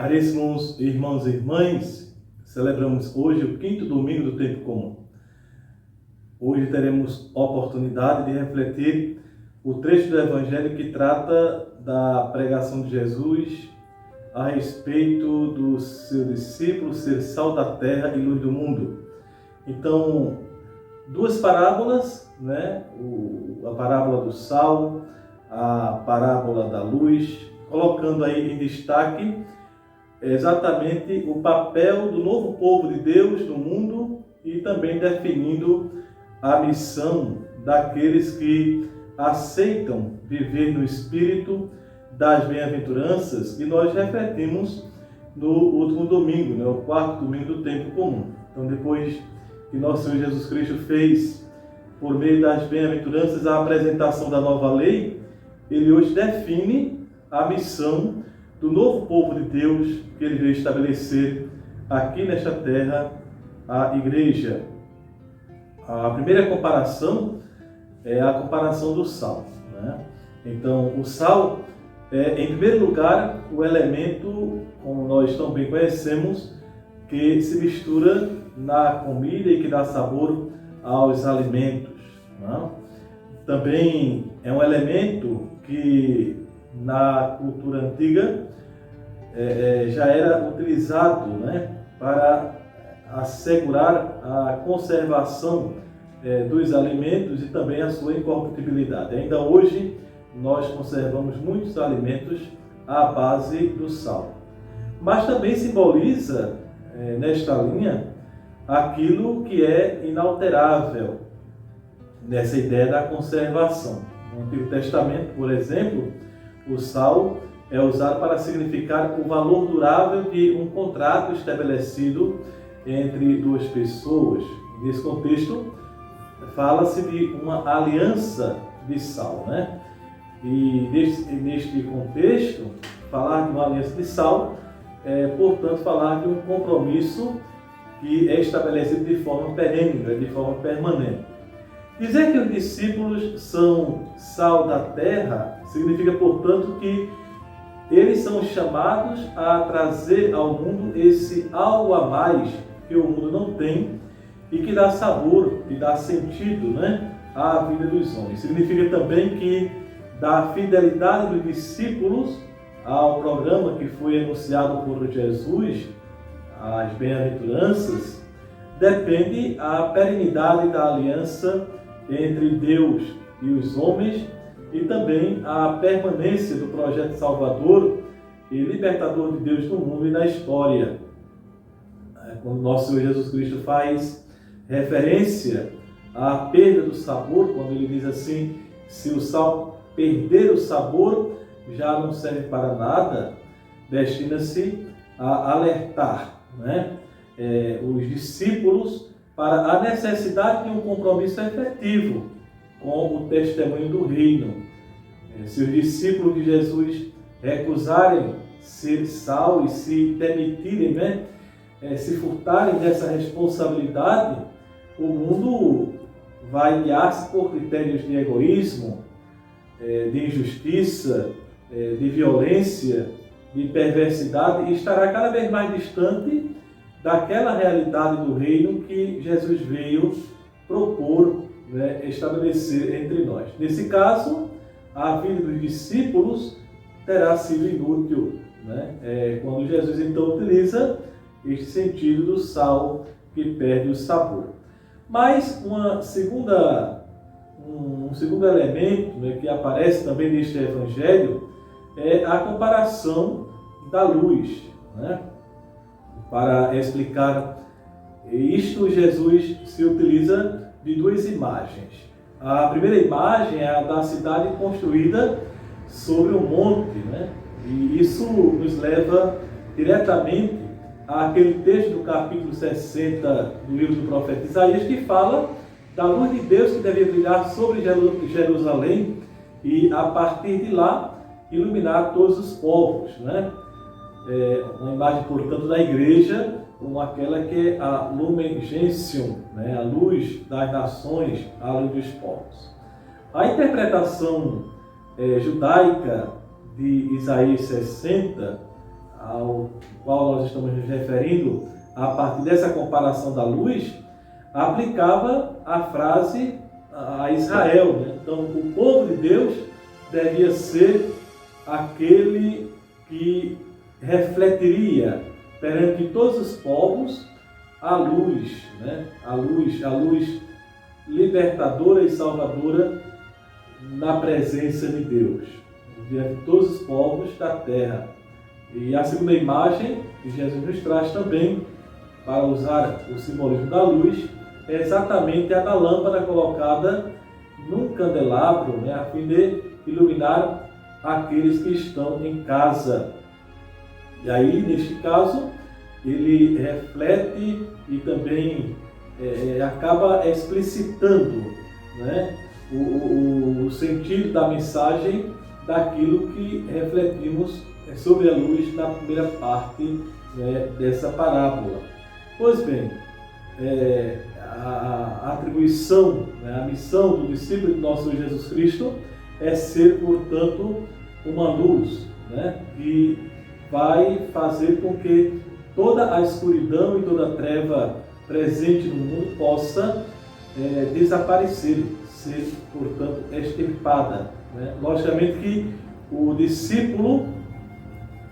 Caríssimos irmãos e irmãs, celebramos hoje o quinto domingo do tempo comum. Hoje teremos oportunidade de refletir o trecho do Evangelho que trata da pregação de Jesus a respeito do seu discípulo ser sal da terra e luz do mundo. Então, duas parábolas, a parábola do sal, a parábola da luz, colocando aí em destaque exatamente o papel do novo povo de Deus no mundo e também definindo a missão daqueles que aceitam viver no espírito das bem-aventuranças, e nós refletimos no último domingo, o quarto domingo do tempo comum. Então, depois que nosso Senhor Jesus Cristo fez, por meio das bem-aventuranças, a apresentação da nova lei, ele hoje define a missão do novo povo de Deus que ele veio estabelecer aqui nesta terra, a igreja. A primeira comparação é a comparação do sal. Então, o sal é, em primeiro lugar, o elemento, como nós tão bem conhecemos, que se mistura na comida e que dá sabor aos alimentos. Também é um elemento que na cultura antiga já era utilizado para assegurar a conservação dos alimentos e também a sua incorruptibilidade. Ainda hoje nós conservamos muitos alimentos à base do sal. Mas também simboliza nesta linha aquilo que é inalterável nessa ideia da conservação. No Antigo Testamento, por exemplo, o sal é usado para significar o valor durável de um contrato estabelecido entre duas pessoas. Nesse contexto, fala-se de uma aliança de sal, E neste contexto, falar de uma aliança de sal é, portanto, falar de um compromisso que é estabelecido de forma perene, de forma permanente. Dizer que os discípulos são sal da terra significa, portanto, que eles são chamados a trazer ao mundo esse algo a mais que o mundo não tem e que dá sabor e dá sentido à vida dos homens. Significa também que da fidelidade dos discípulos ao programa que foi anunciado por Jesus, as bem-aventuranças, depende a perenidade da aliança entre Deus e os homens e também a permanência do projeto salvador e libertador de Deus no mundo e na história. Quando nosso Senhor Jesus Cristo faz referência à perda do sabor, quando ele diz assim: se o sal perder o sabor, já não serve para nada, destina-se a alertar os discípulos para a necessidade de um compromisso efetivo com o testemunho do reino. Se os discípulos de Jesus recusarem ser sal e se demitirem, se furtarem dessa responsabilidade, o mundo vai guiar-se por critérios de egoísmo, de injustiça, de violência, de perversidade, e estará cada vez mais distante daquela realidade do reino que Jesus veio propor, estabelecer entre nós. Nesse caso, a vida dos discípulos terá sido inútil, quando Jesus então utiliza este sentido do sal que perde o sabor. Mas um segundo elemento que aparece também neste Evangelho é a comparação da luz. Para explicar isto, Jesus se utiliza de duas imagens. A primeira imagem é a da cidade construída sobre um monte, e isso nos leva diretamente àquele texto do capítulo 60 do livro do profeta Isaías, que fala da luz de Deus que devia brilhar sobre Jerusalém e, a partir de lá, iluminar todos os povos. Uma imagem, portanto, da igreja como aquela que é a Lumen Gentium, a luz das nações, a luz dos povos. A interpretação judaica de Isaías 60, ao qual nós estamos nos referindo, a partir dessa comparação da luz, aplicava a frase a Israel, né? Então, o povo de Deus devia ser aquele que refletiria perante todos os povos a luz, né? A luz libertadora e salvadora na presença de Deus, diante de todos os povos da terra. E a segunda imagem que Jesus nos traz também, para usar o simbolismo da luz, é exatamente a da lâmpada colocada num candelabro, né, a fim de iluminar aqueles que estão em casa. E aí, neste caso, ele reflete e também acaba explicitando, né, o sentido da mensagem daquilo que refletimos sobre a luz na primeira parte, né, dessa parábola. Pois bem, a atribuição, né, a missão do discípulo de nosso Senhor Jesus Cristo é ser, portanto, uma luz, né, que vai fazer com que toda a escuridão e toda a treva presente no mundo possa desaparecer, ser, portanto, extirpada, né? Logicamente que o discípulo,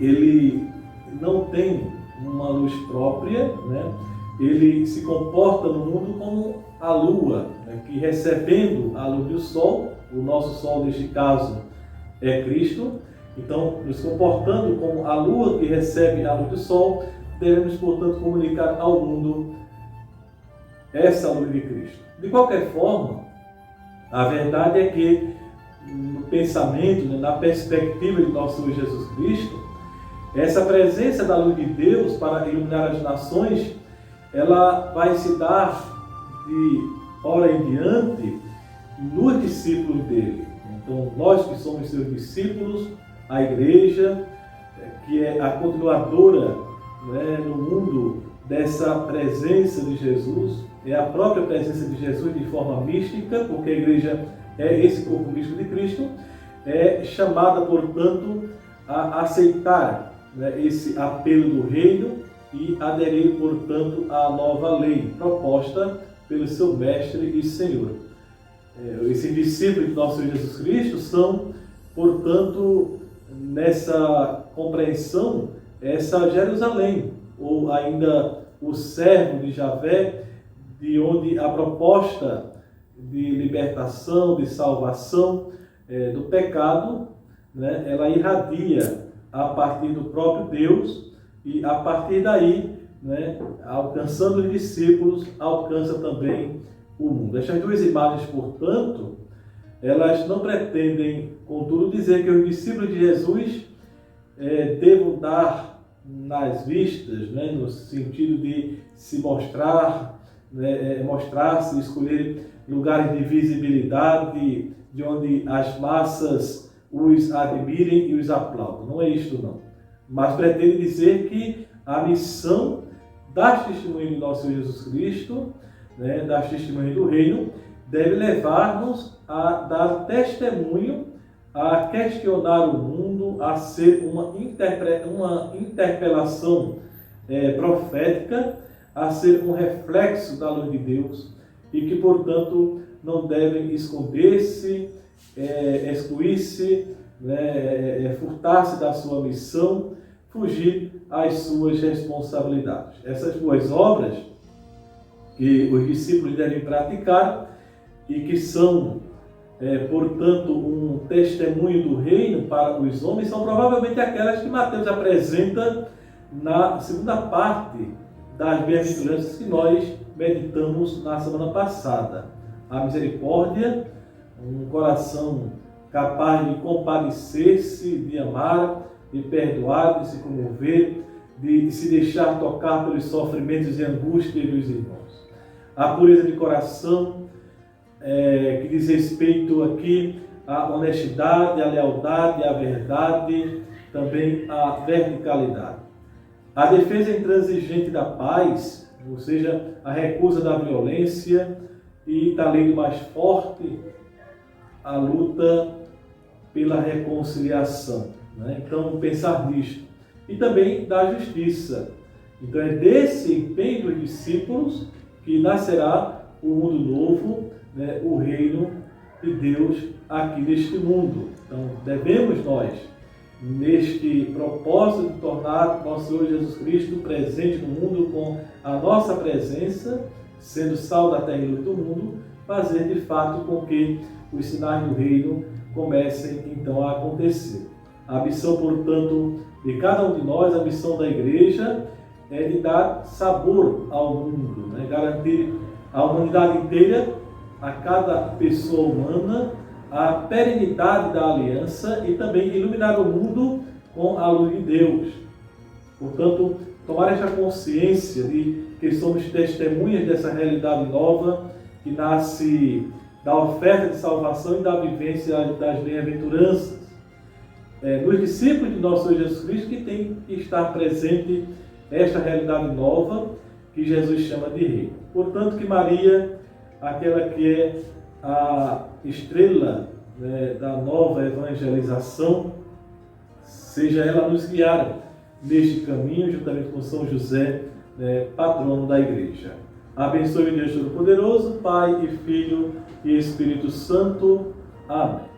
ele não tem uma luz própria, né? Ele se comporta no mundo como a lua, né? Que recebendo a luz do sol, o nosso sol neste caso é Cristo, então nos comportando como a lua que recebe a luz do sol, devemos, portanto, comunicar ao mundo essa luz de Cristo. De qualquer forma, a verdade é que no pensamento, né, na perspectiva de nosso Senhor Jesus Cristo, essa presença da luz de Deus para iluminar as nações, ela vai se dar de hora em diante nos discípulos dele. Então, nós que somos seus discípulos, a igreja, que é a continuadora, né, no mundo dessa presença de Jesus, é a própria presença de Jesus de forma mística, porque a igreja é esse corpo místico de Cristo, é chamada, portanto, a aceitar, né, esse apelo do reino e aderir, portanto, à nova lei proposta pelo seu Mestre e Senhor. Esses discípulos de nosso Senhor Jesus Cristo são, portanto, nessa compreensão, essa Jerusalém, ou ainda o servo de Javé, de onde a proposta de libertação, de salvação do pecado, né, ela irradia a partir do próprio Deus e a partir daí, né, alcançando os discípulos, alcança também o mundo. Estas duas imagens, portanto, elas não pretendem, contudo, dizer que os discípulos de Jesus devam dar nas vistas, né, no sentido de se mostrar, né, mostrar-se, escolher lugares de visibilidade, de onde as massas os admirem e os aplaudam. Não é isto, não. Mas pretende dizer que a missão das testemunhas de nosso Senhor Jesus Cristo, né, das testemunhas do reino, deve levar-nos a dar testemunho, a questionar o mundo, a ser uma interpelação profética, a ser um reflexo da luz de Deus e que, portanto, não devem esconder-se, excluir-se, né, furtar-se da sua missão, fugir às suas responsabilidades. Essas duas obras que os discípulos devem praticar e que são, portanto, um testemunho do reino para os homens, são provavelmente aquelas que Mateus apresenta na segunda parte das bem-aventuranças que nós meditamos na semana passada. A misericórdia, um coração capaz de compadecer-se, de amar, de perdoar, de se comover, de se deixar tocar pelos sofrimentos e angústias dos irmãos. A pureza de coração, que diz respeito aqui à honestidade, à lealdade, à verdade, também à verticalidade. A defesa intransigente da paz, ou seja, a recusa da violência e da lei do mais forte, a luta pela reconciliação, né? Então, pensar nisto. e também da justiça. Então é desse empenho dos discípulos que nascerá o mundo novo, né, o reino de Deus aqui neste mundo. Então devemos nós, neste propósito de tornar nosso Senhor Jesus Cristo presente no mundo com a nossa presença, sendo sal da terra e luz do mundo, fazer de fato com que os sinais do reino comecem então a acontecer. A missão, portanto, de cada um de nós, a missão da igreja, é de dar sabor ao mundo, né? Garantir à humanidade inteira, a cada pessoa humana, a perenidade da aliança e também iluminar o mundo com a luz de Deus. Portanto, tomar esta consciência de que somos testemunhas dessa realidade nova que nasce da oferta de salvação e da vivência das bem-aventuranças. Nos discípulos de nosso Senhor Jesus Cristo que tem que estar presente esta realidade nova que Jesus chama de Rei. Portanto, que Maria, aquela que é a estrela, né, da nova evangelização, seja ela nos guiar neste caminho, juntamente com São José, né, patrono da Igreja. Abençoe o Deus Todo-Poderoso, Pai e Filho e Espírito Santo. Amém.